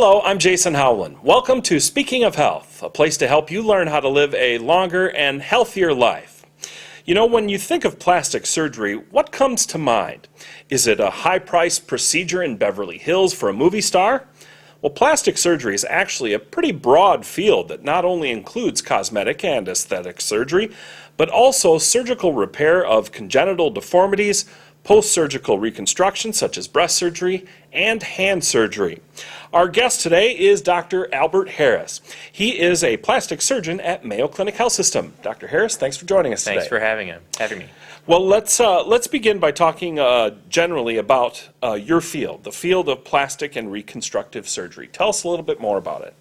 Hello, I'm Jason Howland. Welcome to Speaking of Health, a place to help you learn how to live a longer and healthier life. You know, when you think of plastic surgery, what comes to mind? Is it a high-priced procedure in Beverly Hills for a movie star? Well, plastic surgery is actually a pretty broad field that not only includes cosmetic and aesthetic surgery, but also surgical repair of congenital deformities, post-surgical reconstruction such as breast surgery, and hand surgery. Our guest today is Dr. Albert Harris. He is a plastic surgeon at Mayo Clinic Health System. Dr. Harris, thanks for joining us today. Thanks for having me. Well, let's begin by talking generally about your field, the field of plastic and reconstructive surgery. Tell us a little bit more about it.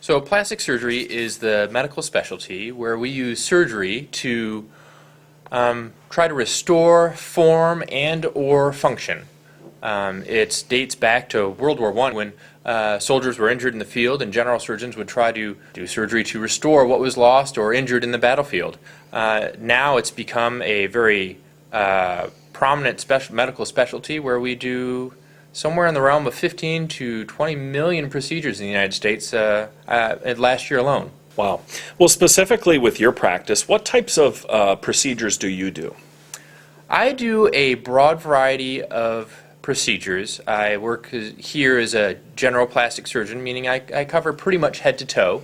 So plastic surgery is the medical specialty where we use surgery to try to restore form and or function. It dates back to World War I when soldiers were injured in the field and general surgeons would try to do surgery to restore what was lost or injured in the battlefield. Now it's become a very prominent medical specialty where we do somewhere in the realm of 15 to 20 million procedures in the United States last year alone. Wow. Well, specifically with your practice, what types of procedures do you do? I do a broad variety of procedures. I work here as a general plastic surgeon, meaning I cover pretty much head to toe.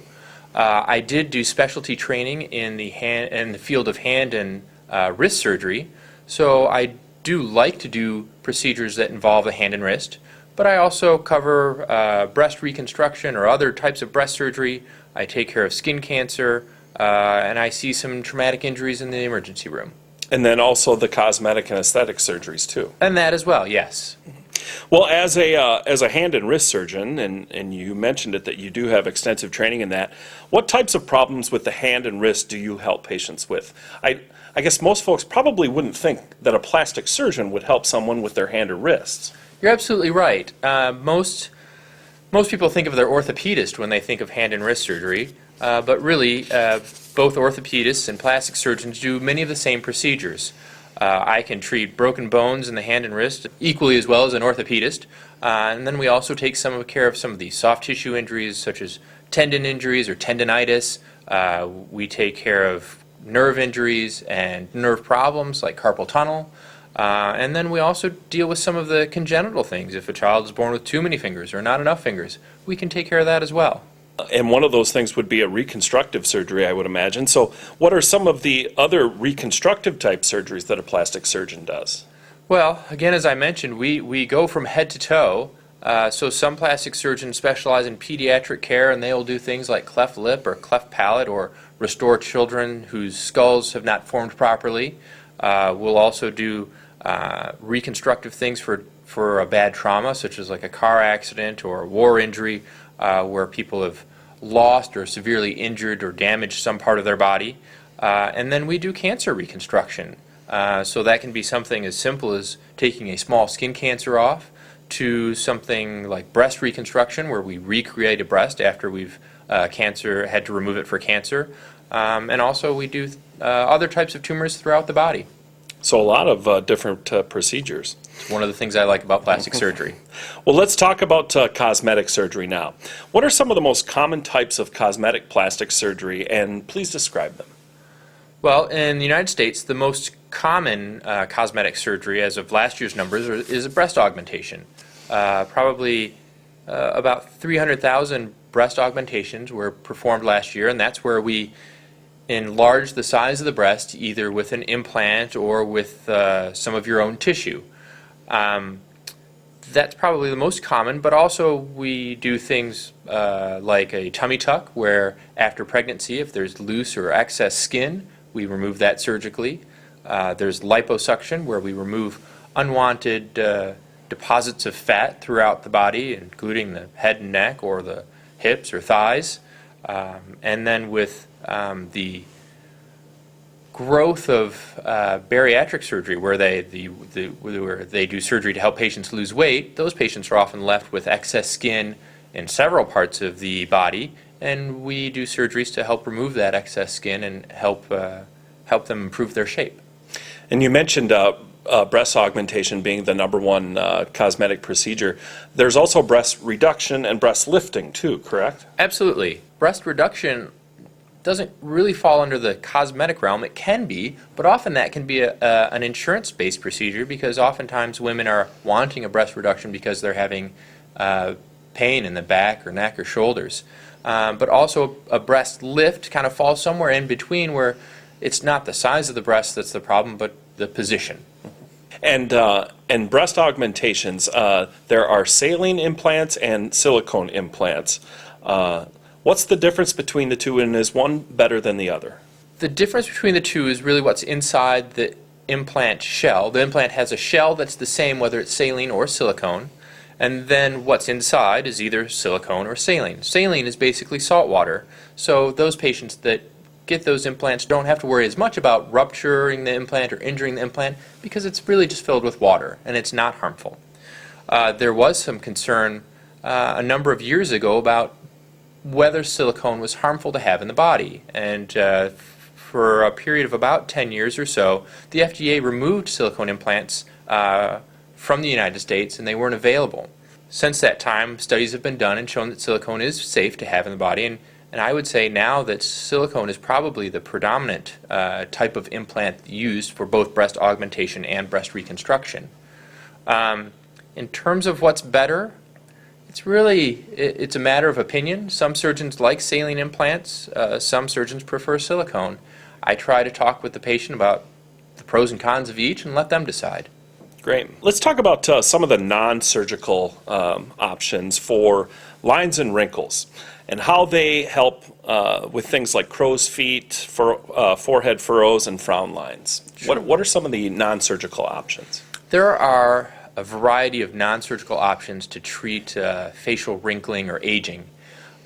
I did do specialty training in the field of hand and wrist surgery, so I do like to do procedures that involve the hand and wrist, but I also cover breast reconstruction or other types of breast surgery. I take care of skin cancer, and I see some traumatic injuries in the emergency room. And then also the cosmetic and aesthetic surgeries too. And that as well, yes. Well, as a hand and wrist surgeon, and you mentioned it that you do have extensive training in that, what types of problems with the hand and wrist do you help patients with? I guess most folks probably wouldn't think that a plastic surgeon would help someone with their hand or wrists. You're absolutely right. Most people think of their orthopedist when they think of hand and wrist surgery, but really both orthopedists and plastic surgeons do many of the same procedures. I can treat broken bones in the hand and wrist equally as well as an orthopedist, and then we also take care of some of the soft tissue injuries such as tendon injuries or tendinitis. We take care of nerve injuries and nerve problems like carpal tunnel. And then we also deal with some of the congenital things. If a child is born with too many fingers or not enough fingers, we can take care of that as well. And one of those things would be a reconstructive surgery, I would imagine. So what are some of the other reconstructive type surgeries that a plastic surgeon does? Well, again, as I mentioned, we go from head to toe. So some plastic surgeons specialize in pediatric care, and they'll do things like cleft lip or cleft palate or restore children whose skulls have not formed properly. We'll also do reconstructive things for a bad trauma, such as like a car accident or a war injury, where people have lost or severely injured or damaged some part of their body. And then we do cancer reconstruction. So that can be something as simple as taking a small skin cancer off to something like breast reconstruction, where we recreate a breast after we've had to remove it for cancer. And also we do other types of tumors throughout the body. So a lot of different procedures. It's one of the things I like about plastic surgery. Well, let's talk about cosmetic surgery now. What are some of the most common types of cosmetic plastic surgery, and please describe them? Well, in the United States, the most common cosmetic surgery as of last year's numbers is a breast augmentation. Probably about 300,000 breast augmentations were performed last year, and that's where we enlarge the size of the breast either with an implant or with some of your own tissue. That's probably the most common, but also we do things like a tummy tuck, where after pregnancy, if there's loose or excess skin, we remove that surgically. There's liposuction, where we remove unwanted deposits of fat throughout the body, including the head and neck or the hips or thighs. And then with the growth of bariatric surgery, where they do surgery to help patients lose weight, those patients are often left with excess skin in several parts of the body, and we do surgeries to help remove that excess skin and help them improve their shape. And you mentioned breast augmentation being the number one cosmetic procedure, there's also breast reduction and breast lifting too, correct? Absolutely. Breast reduction doesn't really fall under the cosmetic realm. It can be, but often that can be an insurance-based procedure because oftentimes women are wanting a breast reduction because they're having pain in the back or neck or shoulders. But also a breast lift kind of falls somewhere in between where it's not the size of the breast that's the problem, but the position. And breast augmentations, there are saline implants and silicone implants. What's the difference between the two, and is one better than the other? The difference between the two is really what's inside the implant shell. The implant has a shell that's the same whether it's saline or silicone, and then what's inside is either silicone or saline. Saline is basically salt water, so those patients that get those implants don't have to worry as much about rupturing the implant or injuring the implant because it's really just filled with water and it's not harmful. There was some concern a number of years ago about whether silicone was harmful to have in the body, and for a period of about 10 years or so, the FDA removed silicone implants from the United States and they weren't available. Since that time, studies have been done and shown that silicone is safe to have in the body, and I would say now that silicone is probably the predominant type of implant used for both breast augmentation and breast reconstruction. In terms of what's better, it's a matter of opinion. Some surgeons like saline implants, some surgeons prefer silicone. I try to talk with the patient about the pros and cons of each and let them decide. Great. Let's talk about some of the non-surgical options for lines and wrinkles and how they help with things like crow's feet, forehead furrows, and frown lines. Sure. What are some of the non-surgical options? There are a variety of non-surgical options to treat facial wrinkling or aging.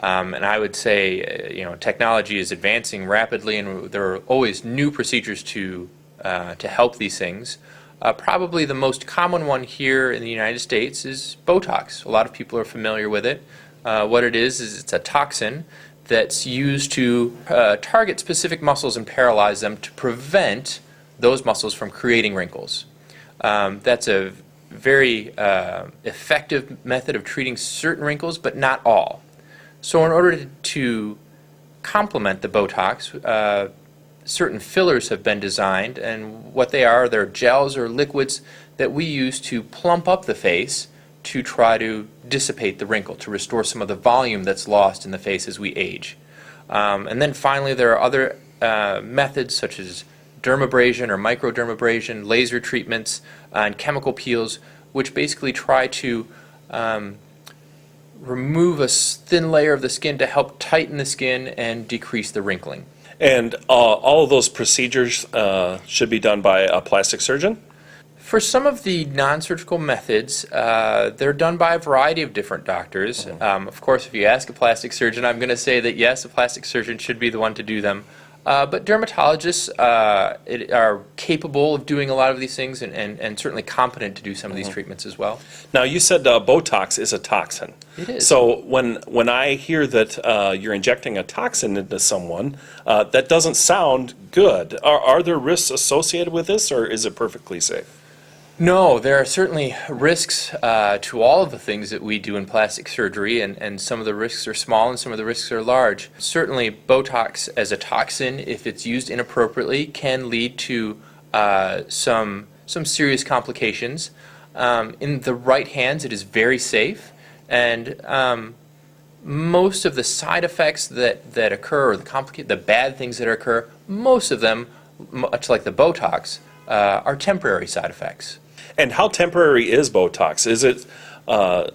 And I would say, technology is advancing rapidly, and there are always new procedures to help these things. Probably the most common one here in the United States is Botox. A lot of people are familiar with it. What it is it's a toxin that's used to target specific muscles and paralyze them to prevent those muscles from creating wrinkles. That's a very effective method of treating certain wrinkles, but not all. So in order to complement the Botox, certain fillers have been designed, and what they're gels or liquids that we use to plump up the face to try to dissipate the wrinkle, to restore some of the volume that's lost in the face as we age. And then finally there are other methods such as dermabrasion or microdermabrasion, laser treatments, and chemical peels, which basically try to remove a thin layer of the skin to help tighten the skin and decrease the wrinkling. And all of those procedures should be done by a plastic surgeon? For some of the non-surgical methods, they're done by a variety of different doctors. Of course, if you ask a plastic surgeon, I'm going to say that yes, a plastic surgeon should be the one to do them. But dermatologists are capable of doing a lot of these things and certainly competent to do some of these treatments as well. Now, you said Botox is a toxin. It is. So when I hear that you're injecting a toxin into someone, that doesn't sound good. Are there risks associated with this, or is it perfectly safe? No, there are certainly risks to all of the things that we do in plastic surgery, and some of the risks are small and some of the risks are large. Certainly, Botox as a toxin, if it's used inappropriately, can lead to some serious complications. In the right hands, it is very safe, and most of the side effects that occur, or the bad things that occur, most of them, much like the Botox, are temporary side effects. And how temporary is Botox? Is it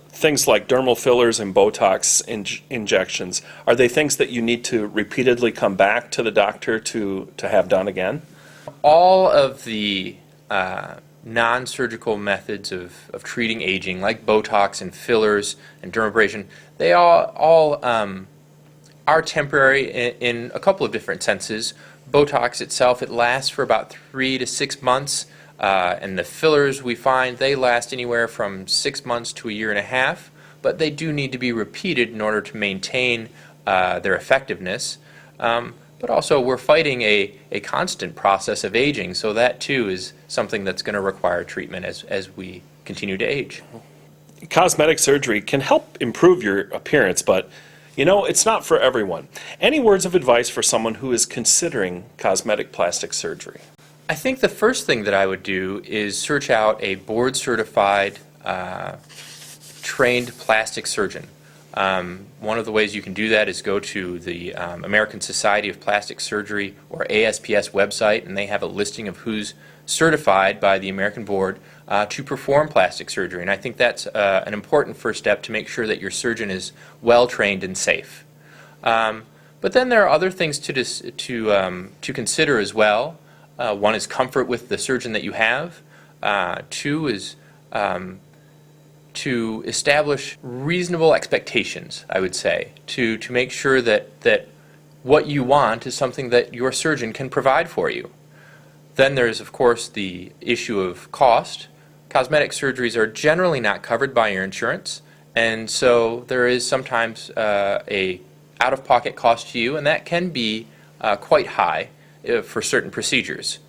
things like dermal fillers and Botox injections? Are they things that you need to repeatedly come back to the doctor to have done again? All of the non-surgical methods of treating aging, like Botox and fillers and dermabrasion, they all are temporary in a couple of different senses. Botox itself, it lasts for about 3 to 6 months. And the fillers we find, they last anywhere from 6 months to 1.5 years, but they do need to be repeated in order to maintain their effectiveness. But but also we're fighting a constant process of aging, so that too is something that's going to require treatment as we continue to age. Cosmetic surgery can help improve your appearance, but it's not for everyone. Any words of advice for someone who is considering cosmetic plastic surgery? I think the first thing that I would do is search out a board-certified, trained plastic surgeon. One of the ways you can do that is go to the American Society of Plastic Surgery, or ASPS website, and they have a listing of who's certified by the American Board to perform plastic surgery. And I think that's an important first step to make sure that your surgeon is well trained and safe. But then there are other things to consider as well. One is comfort with the surgeon that you have. Two is to establish reasonable expectations, I would say, to make sure that what you want is something that your surgeon can provide for you. Then there's, of course, the issue of cost. Cosmetic surgeries are generally not covered by your insurance, and so there is sometimes a out-of-pocket cost to you, and that can be quite high for certain procedures.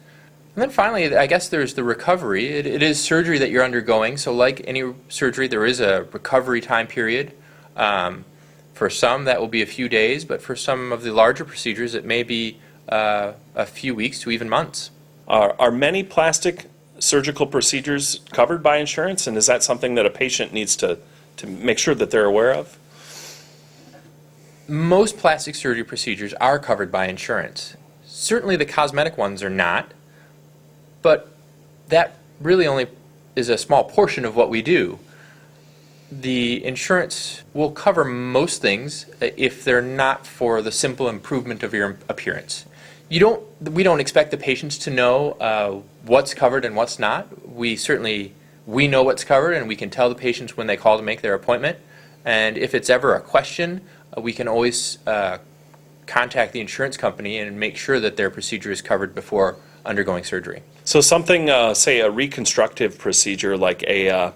And then finally, I guess there's the recovery. It is surgery that you're undergoing, so like any surgery, there is a recovery time period. For some, that will be a few days, but for some of the larger procedures, it may be a few weeks to even months. Are many plastic surgical procedures covered by insurance, and is that something that a patient needs to make sure that they're aware of? Most plastic surgery procedures are covered by insurance. Certainly the cosmetic ones are not, but that really only is a small portion of what we do. The insurance will cover most things if they're not for the simple improvement of your appearance. We don't expect the patients to know what's covered and what's not. We know what's covered, and we can tell the patients when they call to make their appointment. And if it's ever a question, we can always contact the insurance company and make sure that their procedure is covered before undergoing surgery. So something, say a reconstructive procedure like a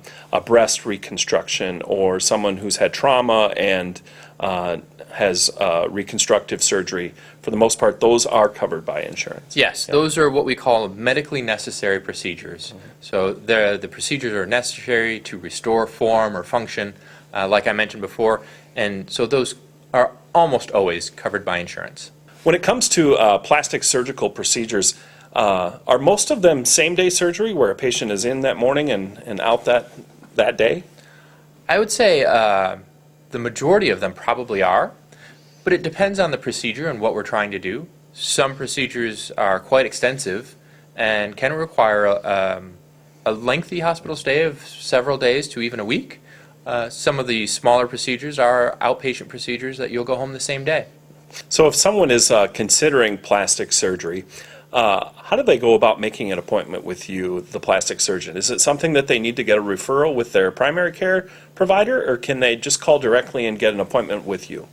breast reconstruction, or someone who's had trauma and has reconstructive surgery, for the most part, those are covered by insurance. Yes, yeah. Those are what we call medically necessary procedures. Mm-hmm. So the procedures are necessary to restore form or function, like I mentioned before, and so those are almost always covered by insurance. When it comes to plastic surgical procedures, are most of them same-day surgery where a patient is in that morning and out that day? I would say the majority of them probably are, but it depends on the procedure and what we're trying to do. Some procedures are quite extensive and can require a lengthy hospital stay of several days to even a week. Some of the smaller procedures are outpatient procedures that you'll go home the same day. So if someone is considering plastic surgery, how do they go about making an appointment with you, the plastic surgeon? Is it something that they need to get a referral with their primary care provider, or can they just call directly and get an appointment with you?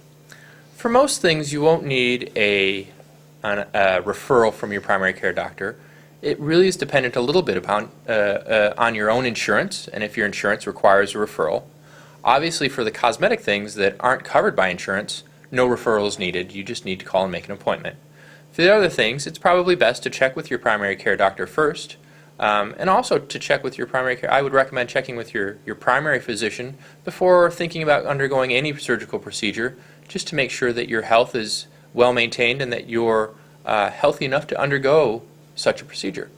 For most things, you won't need a referral from your primary care doctor. It really is dependent a little bit upon on your own insurance, and if your insurance requires a referral. Obviously, for the cosmetic things that aren't covered by insurance, no referral is needed. You just need to call and make an appointment. For the other things, it's probably best to check with your primary care doctor first, and also to check with your primary care. I would recommend checking with your primary physician before thinking about undergoing any surgical procedure, just to make sure that your health is well maintained and that you're healthy enough to undergo such a procedure.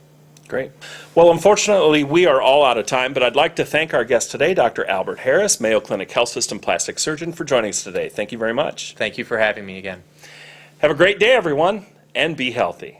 Great. Well, unfortunately, we are all out of time, but I'd like to thank our guest today, Dr. Albert Harris, Mayo Clinic Health System plastic surgeon, for joining us today. Thank you very much. Thank you for having me again. Have a great day, everyone, and be healthy.